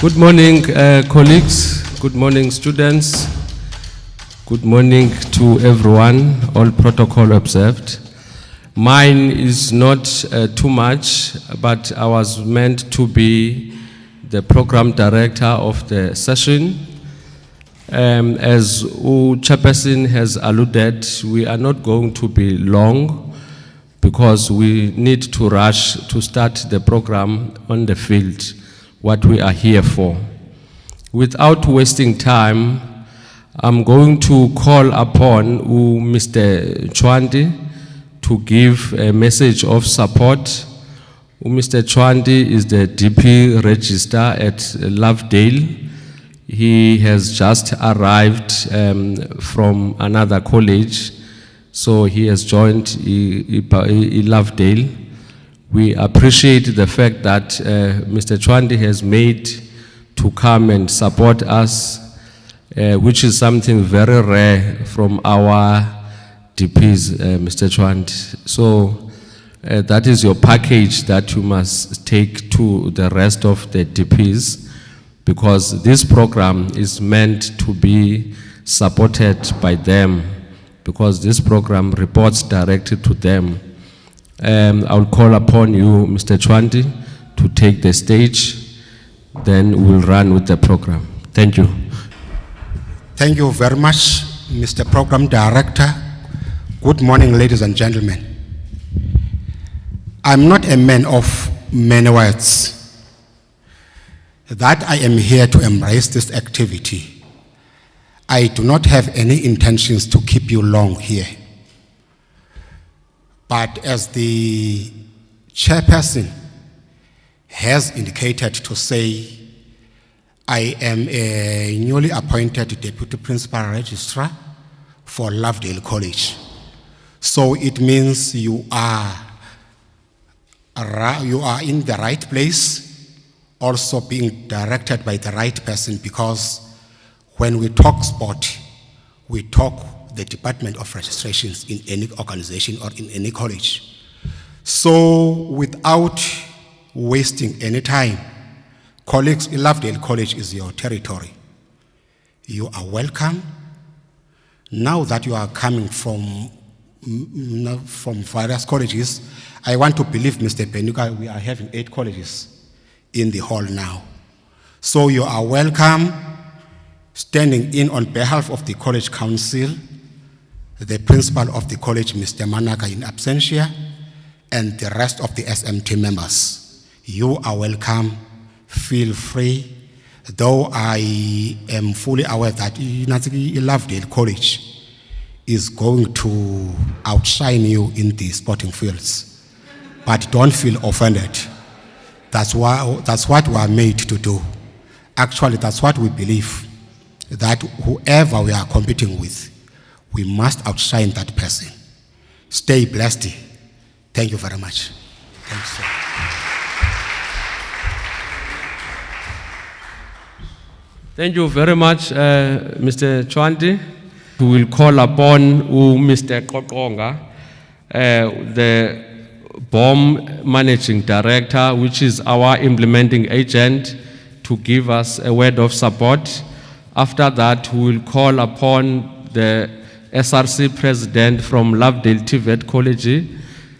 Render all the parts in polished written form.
Good morning, colleagues. Good morning, students. Good morning to everyone, all protocol observed. Mine is not too much, but I was meant to be the program director of the session. As Chairperson has alluded, we are not going to be long because we need to rush to start the program on the field, what we are here for. Without wasting time, I'm going to call upon Mr. Chwandi to give a message of support. Mr. Chwandi is the DP Register at Lovedale. He has just arrived from another college, so he has joined Lovedale. We appreciate the fact that Mr. Chwandi has made to come and support us, which is something very rare from our DPs, Mr. Chwandi. So that is your package that you must take to the rest of the DPs, because this program is meant to be supported by them, because this program reports directly to them. I'll call upon you, Mr. Chwandi, to take the stage, then we'll run with the program. Thank you. Thank you very much, Mr. Program Director. Good morning, ladies and gentlemen. I'm not a man of many words. That I am here to embrace this activity. I do not have any intentions to keep you long here. But as the chairperson has indicated to say, I am a newly appointed Deputy Principal Registrar for Lovedale College. So it means you are in the right place, also being directed by the right person, because when we talk sport, we talk the Department of Registrations in any organization or in any college. So without wasting any time, colleagues, Lovedale College is your territory. You are welcome. Now that you are coming from various colleges, I want to believe, Mr. Benuka, we are having 8 colleges in the hall now. So you are welcome, standing in on behalf of the college council, the principal of the college, Mr. Manaka in absentia, and the rest of the SMT members. You are welcome, feel free, though I am fully aware that Lovedale College is going to outshine you in the sporting fields. But don't feel offended. That's what we are made to do. Actually, that's what we believe, that whoever we are competing with, we must outshine that person. Stay blessed. Thank you very much. Thanks, sir. Thank you very much, Mr. Chwandi. We will call upon Mr. Kokonga, the BOM Managing Director, which is our implementing agent, to give us a word of support. After that, we will call upon the SRC President from Lovedale TVET College,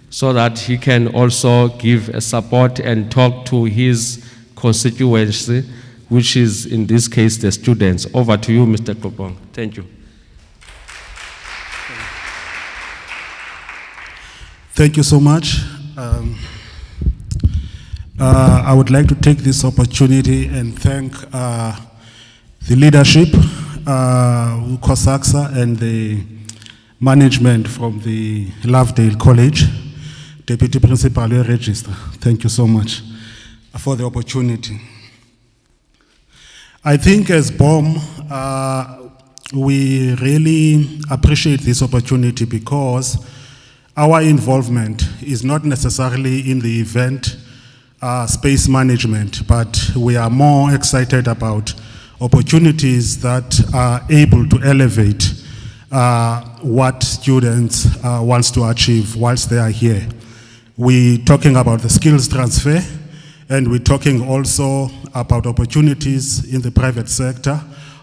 so that he can also give a support and talk to his constituency, which is in this case the students. Over to you, Mr. Kopong. Thank you. Thank you so much. I would like to take this opportunity and thank the leadership, CoSACSA, and the management from the Lovedale College, Deputy Principal Register. Thank you so much for the opportunity. I think as BOM, we really appreciate this opportunity because our involvement is not necessarily in the event space management, but we are more excited about opportunities that are able to elevate what students want to achieve whilst they are here. We're talking about the skills transfer And we're talking also about opportunities in the private sector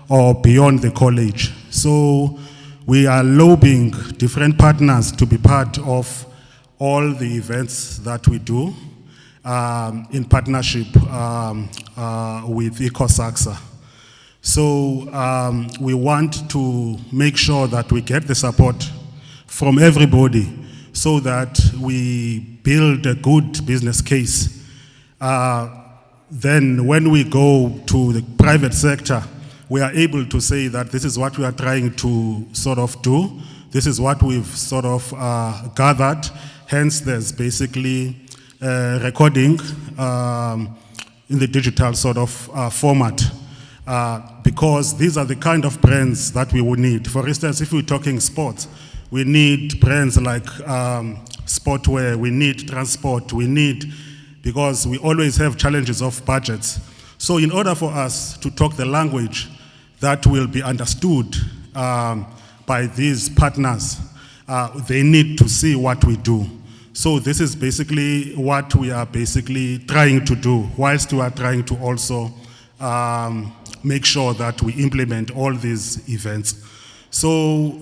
or beyond the college. So we are lobbying different partners to be part of all the events that we do in partnership with CoSACSA. So we want to make sure that we get the support from everybody so that we build a good business case. Then when we go to the private sector, we are able to say that this is what we are trying to sort of do. This is what we've sort of gathered. Hence, there's basically recording in the digital sort of format. Because these are the kind of brands that we would need. For instance, if we're talking sports, we need brands like sportwear, we need transport, we need, because we always have challenges of budgets. So in order for us to talk the language that will be understood by these partners, they need to see what we do. So this is basically what we are basically trying to do, whilst we are trying to also make sure that we implement all these events. So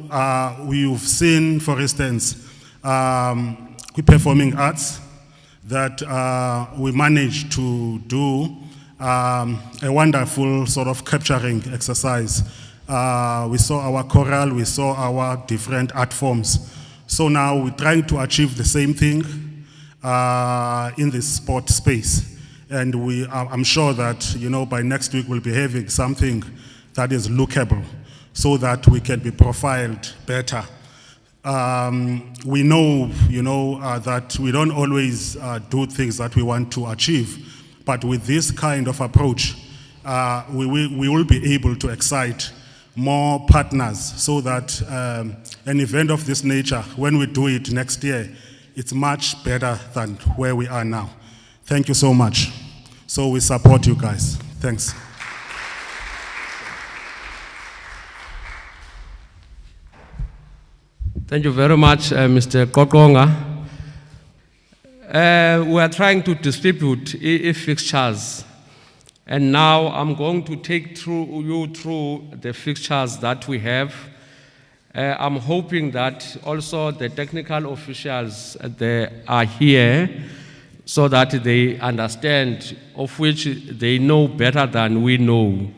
we've seen, for instance, performing arts, that we managed to do a wonderful sort of capturing exercise. We saw our choral, we saw our different art forms. So now we're trying to achieve the same thing in the sport space. And I'm sure that, you know, by next week we'll be having something that is lookable so that we can be profiled better. We know, you know, that we don't always do things that we want to achieve, but with this kind of approach, we will be able to excite more partners so that an event of this nature, when we do it next year, it's much better than where we are now. Thank you so much. So we support you guys. Thanks. Thank you very much, Mr. Kokonga. We are trying to distribute fixtures, and now I'm going to take you through the fixtures that we have. I'm hoping that also the technical officials they are here so that they understand, of which they know better than we know.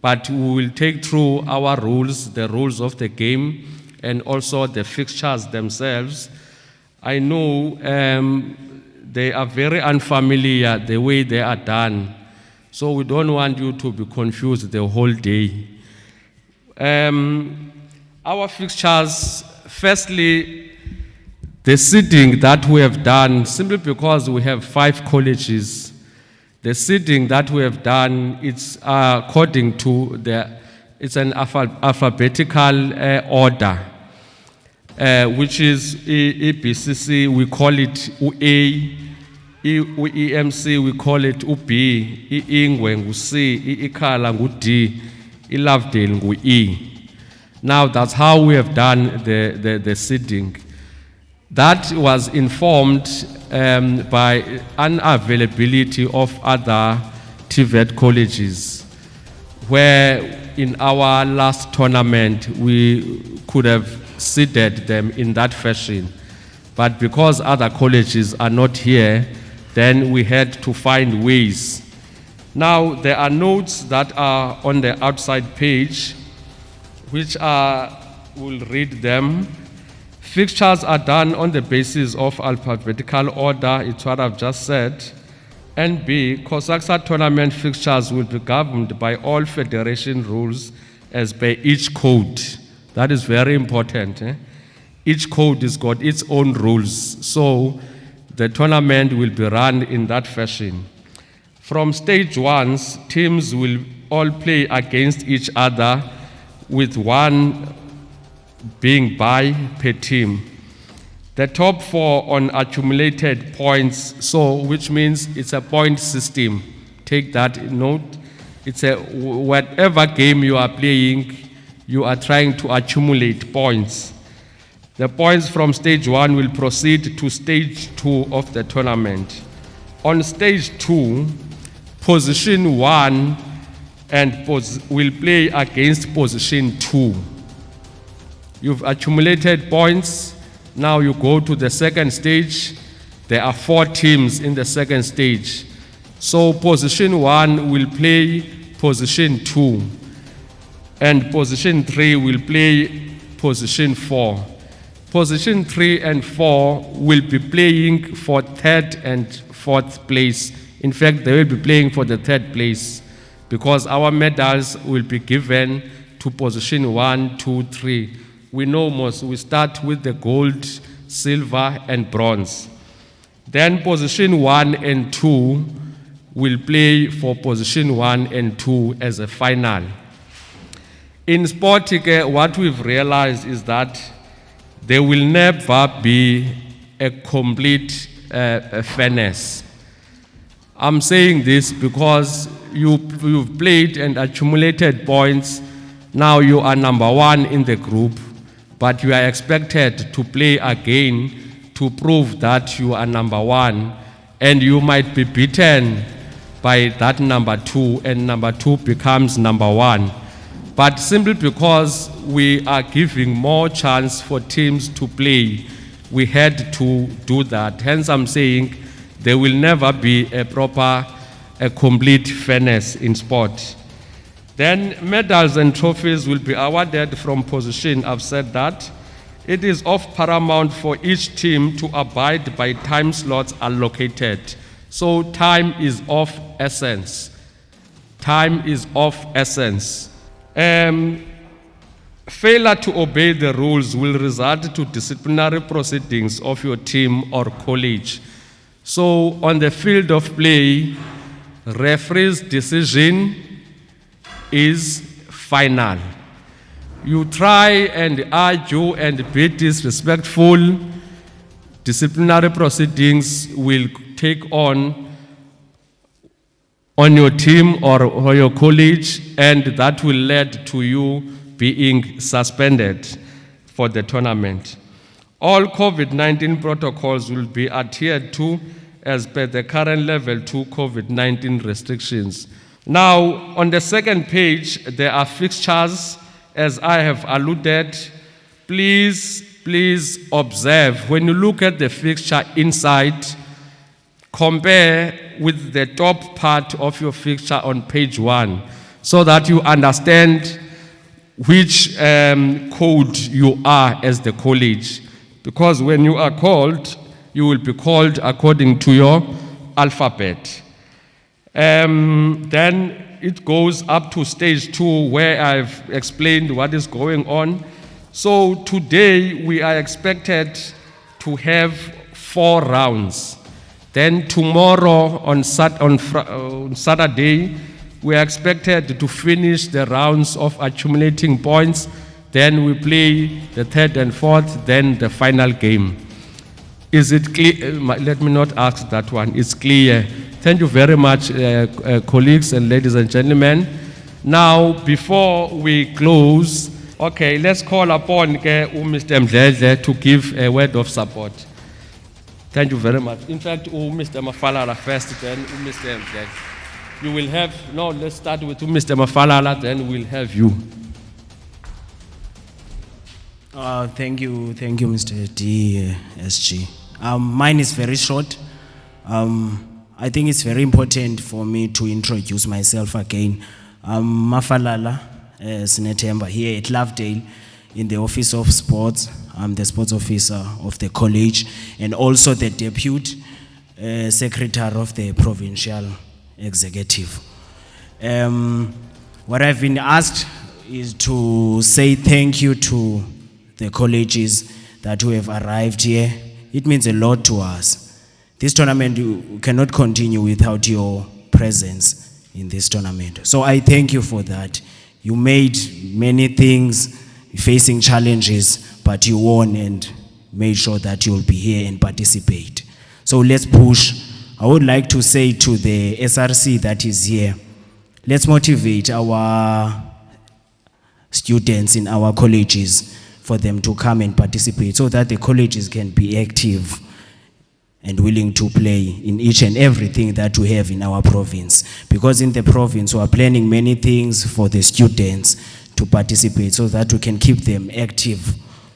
But we will take through our rules, the rules of the game, and also the fixtures themselves. I know they are very unfamiliar the way they are done, so we don't want you to be confused the whole day. Our fixtures, firstly, the seating that we have done, simply because we have 5 colleges, the seating that we have done, it's according to it's an alphabetical order, which is EBCC, we call it A, EMC, we call it B, Ingwe, C, Ikala, D, Lovedale, E. Now that's how we have done the seating. That was informed by unavailability of other TVET colleges, where in our last tournament we could have seated them in that fashion. But because other colleges are not here, then we had to find ways. Now there are notes that are on the outside page, which we'll read them. Fixtures are done on the basis of alphabetical order, it's what I've just said. And B, CoSACSA tournament fixtures will be governed by all federation rules as per each code. That is very important. Each code has got its own rules, so the tournament will be run in that fashion. From stage 1, teams will all play against each other, with 1 being by per team. The top 4 on accumulated points, so which means it's a point system. Take that note. It's a whatever game you are playing, you are trying to accumulate points. The points from stage 1 will proceed to stage 2 of the tournament. On stage 2, position 1 will play against position 2. You've accumulated points. Now you go to the second stage. There are 4 teams in the second stage. So position 1 will play position 2, and position 3 will play position 4. Position 3 and 4 will be playing for 3rd and 4th place. In fact, they will be playing for the 3rd place, because our medals will be given to position 1, 2, 3. We know most. We start with the gold, silver, and bronze. Then position 1 and 2 will play for position 1 and 2 as a final. In sport, what we've realized is that there will never be a complete fairness. I'm saying this because you've played and accumulated points. Now you are number 1 in the group, but you are expected to play again to prove that you are number 1, and you might be beaten by that number 2, and number 2 becomes number 1. But simply because we are giving more chance for teams to play, we had to do that. Hence I'm saying there will never be a complete fairness in sport. Then medals and trophies will be awarded from position. I've said that. It is of paramount for each team to abide by time slots allocated. So time is of essence. Time is of essence. Failure to obey the rules will result to disciplinary proceedings of your team or college. So on the field of play, referee's decision is final. You try and argue and be disrespectful, disciplinary proceedings will take on your team or your college, and that will lead to you being suspended for the tournament. All COVID-19 protocols will be adhered to as per the current level 2 COVID-19 restrictions. Now, on the second page, there are fixtures, as I have alluded. Please observe, when you look at the fixture inside, compare with the top part of your fixture on page 1, so that you understand which code you are as the college. Because when you are called, you will be called according to your alphabet. Then it goes up to stage 2, where I've explained what is going on. So today we are expected to have 4 rounds. Then tomorrow on Saturday, we are expected to finish the rounds of accumulating points. Then we play the 3rd and 4th, then the final game. Is it clear? Let me not ask that one. It's clear. Thank you very much, colleagues and ladies and gentlemen. Now, before we close, okay, let's call upon Mr. Mdledle to give a word of support. Thank you very much. In fact, Mr. Mafalala first, then Mr. Mdledle. You will have, no, let's start with Mr. Mafalala, then we'll have you. Thank you, Mr. DSG. Mine is very short. I think it's very important for me to introduce myself again. Mafalala Sinetemba here at Lovedale in the Office of Sports. I'm the sports officer of the college and also the deputy secretary of the provincial executive. What I've been asked is to say thank you to the colleges that who have arrived here. It means a lot to us. This tournament you cannot continue without your presence in this tournament. So I thank you for that. You made many things, facing challenges, but you won and made sure that you'll be here and participate. So let's push. I would like to say to the SRC that is here, let's motivate our students in our colleges for them to come and participate so that the colleges can be active and willing to play in each and everything that we have in our province. Because in the province, we are planning many things for the students to participate so that we can keep them active.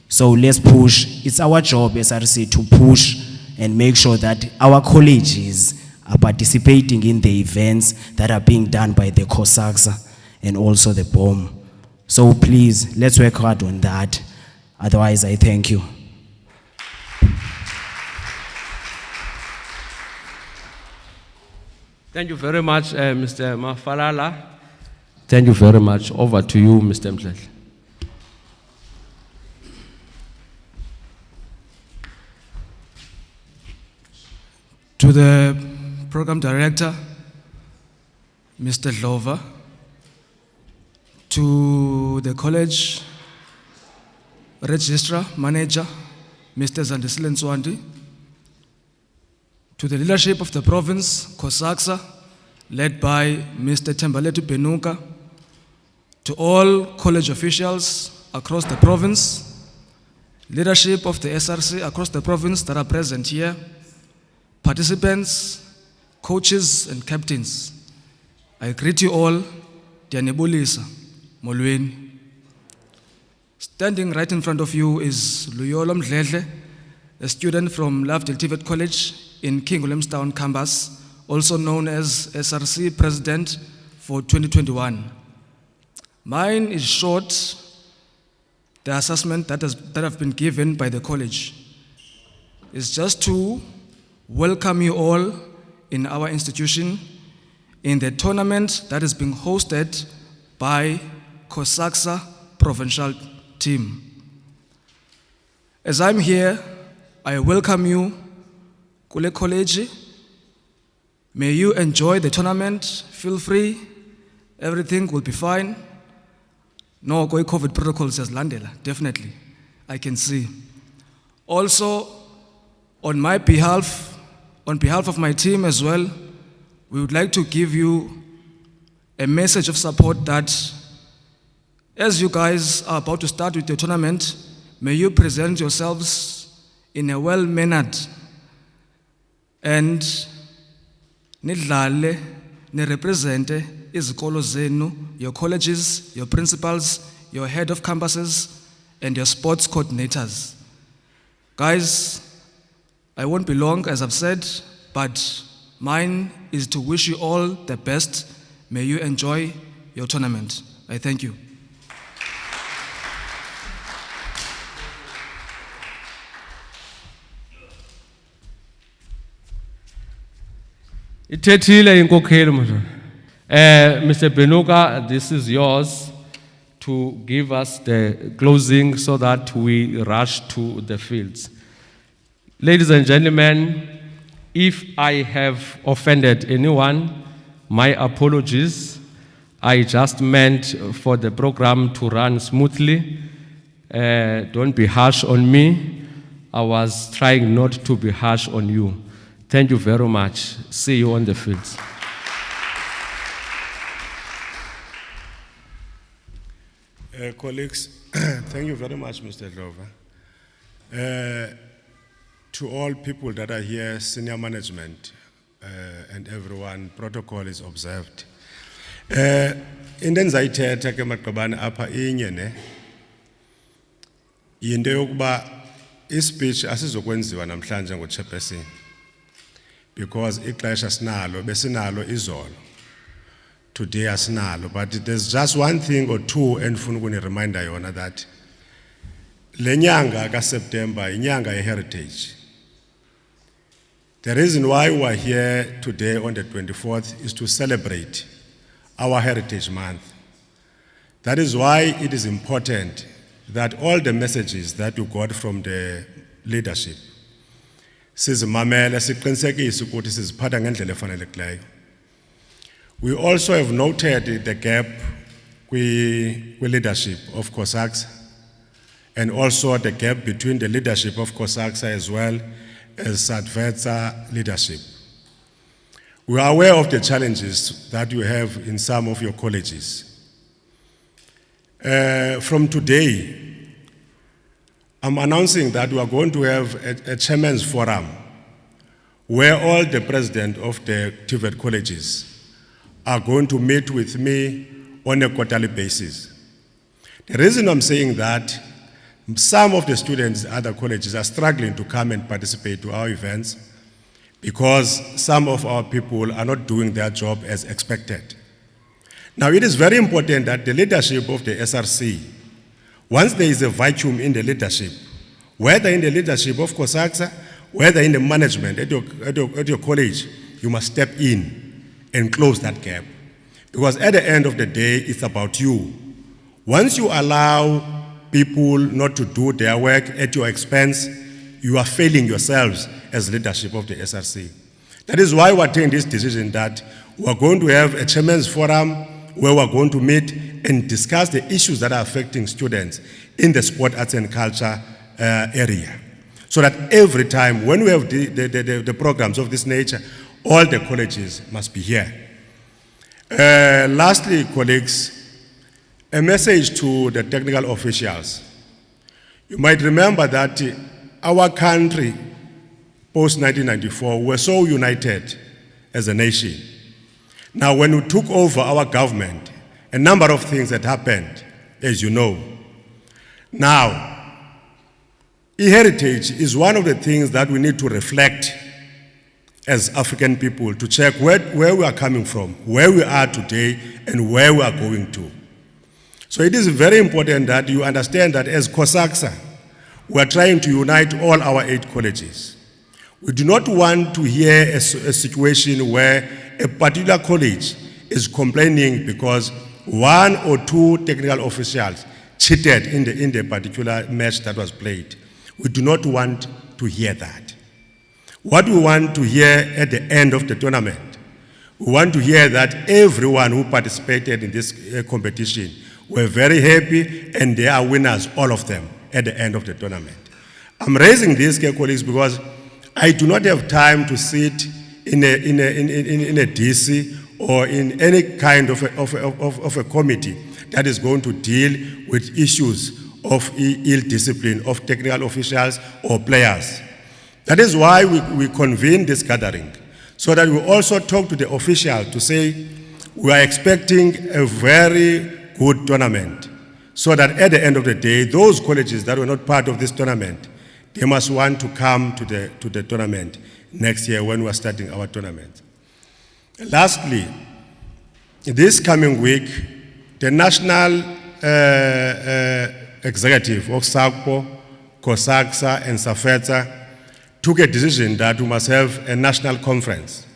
So let's push. It's our job, SRC, to push and make sure that our colleges are participating in the events that are being done by the CoSACSA and also the BOM. So please, let's work hard on that. Otherwise, I thank you. Thank you very much, Mr. Mafalala. Thank you very much. Over to you, Mr. Mdlele. To the program director, Mr. Glover, to the college registrar, manager, Mr. Zandisilen Swandi, to the leadership of the province, CoSACSA, led by Mr. Thembaletu Benuka, to all college officials across the province, leadership of the SRC across the province that are present here, participants, coaches and captains, I greet you all, Dianebulisa, Molweni. Standing right in front of you is Luyolo Mdlele, a student from Lovedale TVET College in King Williamstown campus, also known as SRC President for 2021. Mine is short, the assessment that have been given by the college is just to welcome you all in our institution in the tournament that is being hosted by CoSACSA provincial team. As I'm here, I welcome you, Kule College. May you enjoy the tournament, feel free, everything will be fine. No COVID protocols as Landela, definitely, I can see. Also, on my behalf, on behalf of my team as well, we would like to give you a message of support that as you guys are about to start with the tournament, may you present yourselves in a well-mannered and nidlale nerepresente izikolo zenu, your colleges, your principals, your head of campuses, and your sports coordinators. Guys, I won't be long, as I've said, but mine is to wish you all the best. May you enjoy your tournament. I thank you. Itethile inkokheli manje. Mr. Benuka, this is yours to give us the closing so that we rush to the fields. Ladies and gentlemen, if I have offended anyone, my apologies. I just meant for the program to run smoothly. Don't be harsh on me. I was trying not to be harsh on you. Thank you very much. See you on the fields. Colleagues, thank you very much, Mr. Glover. To all people that are here, senior management and everyone, protocol is observed. Into endizayithetha ke maqabane apha inye ne yinto yokuba ispeech asizokwenziwa namhlanje ngochairperson because ixesha sinalo besinalo izolo. Today asinalo, but there's just one thing or two endifuna ukuni-reminder yona that le nyanga kaSeptember inyanga ye-heritage. The reason why we are here today on the 24th is to celebrate our Heritage Month. That is why it is important that all the messages that we got from the leadership sizimamele siqinisekise ukuthi siziphatha ngendlela efanelekileyo. We also have noted the gap with leadership of CoSACSA and also the gap between the leadership of CoSACSA as well as SADVETSA leadership. We are aware of the challenges that you have in some of your colleges. From today, I'm announcing that we are going to have a chairman's forum where all the president of the TVET colleges are going to meet with me on a quarterly basis. The reason I'm saying that, some of the students at other colleges are struggling to come and participate to our events because some of our people are not doing their job as expected. Now, it is very important that the leadership of the SRC, once there is a vacuum in the leadership, whether in the leadership of CoSACSA, whether in the management at your college, you must step in and close that gap. Because at the end of the day, it's about you. Once you allow people not to do their work at your expense, you are failing yourselves as leadership of the SRC. That is why we're taking this decision that we're going to have a chairman's forum where we're going to meet and discuss the issues that are affecting students in the sport, arts and culture area. So that every time when we have the programs of this nature, all the colleges must be here. Lastly, colleagues, a message to the technical officials. You might remember that our country, post-1994, were so united as a nation. Now, when we took over our government, a number of things had happened, as you know. Now, heritage is one of the things that we need to reflect as African people to check where we are coming from, where we are today, and where we are going to. So it is very important that you understand that as CoSACSA, we are trying to unite all our 8 colleges. We do not want to hear a situation where a particular college is complaining because 1 or 2 technical officials cheated in the particular match that was played. We do not want to hear that. What we want to hear at the end of the tournament, we want to hear that everyone who participated in this competition were very happy and they are winners, all of them, at the end of the tournament. I'm raising this, colleagues, because I do not have time to sit in a DC or in any kind of a committee that is going to deal with issues of ill discipline of technical officials or players. That is why we convene this gathering, so that we also talk to the officials to say we are expecting a very good tournament, so that at the end of the day, those colleges that were not part of this tournament, they must want to come to the tournament next year when we're starting our tournament. Lastly, this coming week, the national executive of SACPO, CoSACSA, and SAFETA took a decision that we must have a national conference.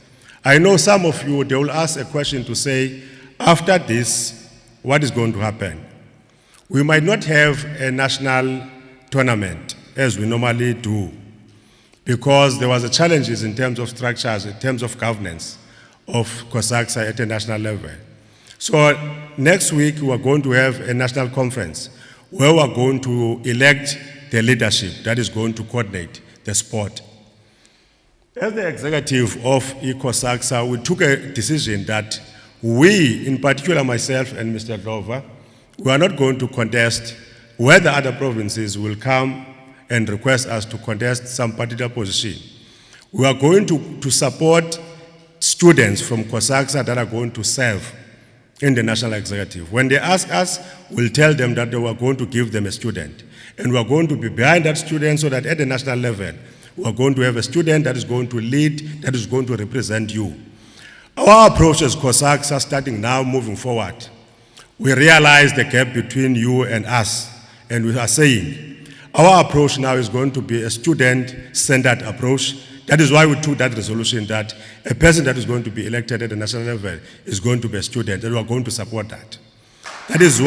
I know some of you, they will ask a question to say, after this, what is going to happen? We might not have a national tournament as we normally do, because there was a challenges in terms of structures, in terms of governance of CoSACSA at a national level. So next week we are going to have a national conference where we are going to elect the leadership that is going to coordinate the sport. As the executive of CoSACSA, we took a decision that we, in particular myself and Mr. Glover, we are not going to contest whether other provinces will come and request us to contest some particular position. We are going to support students from CoSACSA that are going to serve in the national executive. When they ask us, we'll tell them that we are going to give them a student. And we are going to be behind that student so that at the national level, we are going to have a student that is going to lead, that is going to represent you. Our approach as CoSACSA, starting now, moving forward, we realize the gap between you and us, and we are saying, our approach now is going to be a student-centered approach. That is why we took that resolution that a person that is going to be elected at the national level is going to be a student, and we are going to support that. That is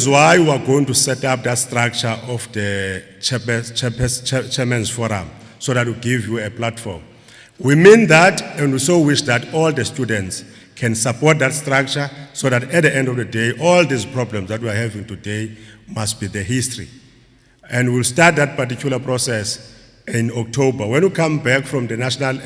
why we are going to set up that structure of the Chairman's Forum, so that we give you a platform. We mean that, and we so wish that all the students can support that structure, so that at the end of the day, all these problems that we are having today must be the history. And we'll start that particular process in October. When we come back from the national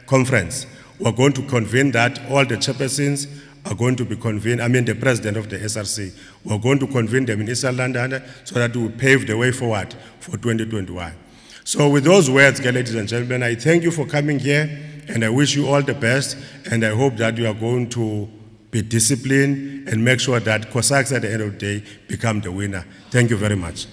conference, we're going to convene that all the chairpersons are going to be convened, the president of the SRC, we're going to convene them in Eastern London so that we pave the way forward for 2021. So with those words, ladies and gentlemen, I thank you for coming here, and I wish you all the best, and I hope that you are going to be disciplined and make sure that CoSACSA at the end of the day become the winner. Thank you very much.